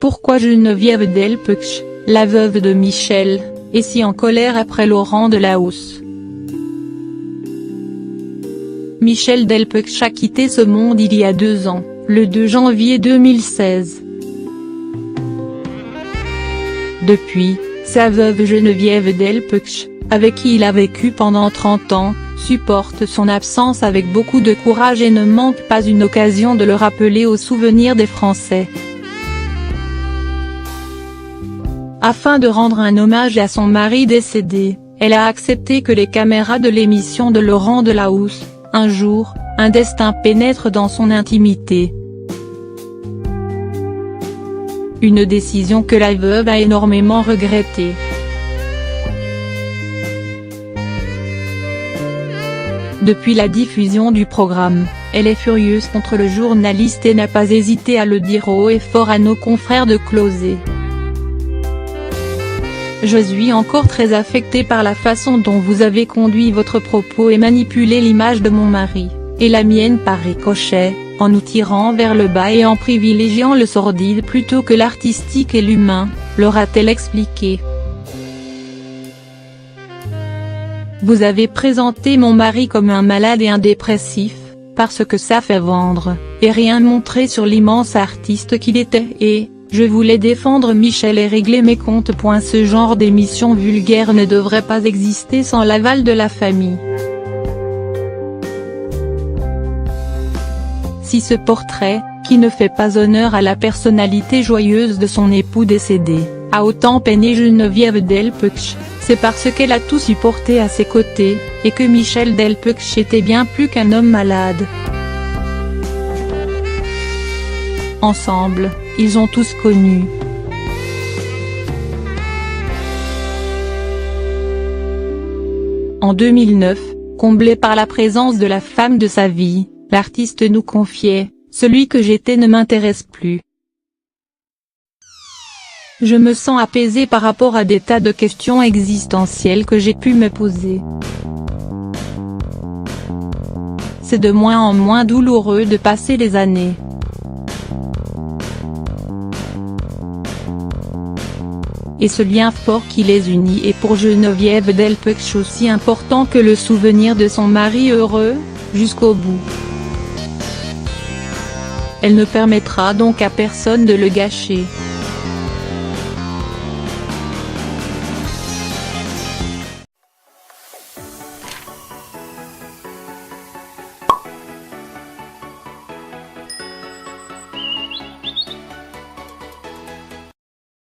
pourquoi Geneviève Delpech, la veuve de Michel, est si en colère après Laurent Delahousse. Michel Delpech a quitté ce monde il y a 2 ans, le 2 janvier 2016. Depuis, sa veuve Geneviève Delpech, avec qui il a vécu pendant 30 ans, supporte son absence avec beaucoup de courage et ne manque pas une occasion de le rappeler au souvenir des Français. Afin de rendre un hommage à son mari décédé, elle a accepté que les caméras de l'émission de Laurent Delahousse, Un jour, un destin pénètrent dans son intimité. Une décision que la veuve a énormément regrettée. Depuis la diffusion du programme, elle est furieuse contre le journaliste et n'a pas hésité à le dire haut et fort à nos confrères de Closet. Je suis encore très affectée par la façon dont vous avez conduit votre propos et manipulé l'image de mon mari, et la mienne par ricochet, en nous tirant vers le bas et en privilégiant le sordide plutôt que l'artistique et l'humain, leur a-t-elle expliqué. Vous avez présenté mon mari comme un malade et un dépressif, parce que ça fait vendre, et rien montré sur l'immense artiste qu'il était et, je voulais défendre Michel et régler mes comptes. Ce genre d'émission vulgaire ne devrait pas exister sans l'aval de la famille. Si ce portrait, qui ne fait pas honneur à la personnalité joyeuse de son époux décédé, a autant peiné Geneviève Delpech, c'est parce qu'elle a tout supporté à ses côtés, et que Michel Delpech était bien plus qu'un homme malade. Ensemble, ils ont tous connu. En 2009, comblé par la présence de la femme de sa vie, l'artiste nous confiait « Celui que j'étais ne m'intéresse plus. Je me sens apaisé par rapport à des tas de questions existentielles que j'ai pu me poser. C'est de moins en moins douloureux de passer les années. Et ce lien fort qui les unit est pour Geneviève Delpech aussi important que le souvenir de son mari heureux, jusqu'au bout. Elle ne permettra donc à personne de le gâcher.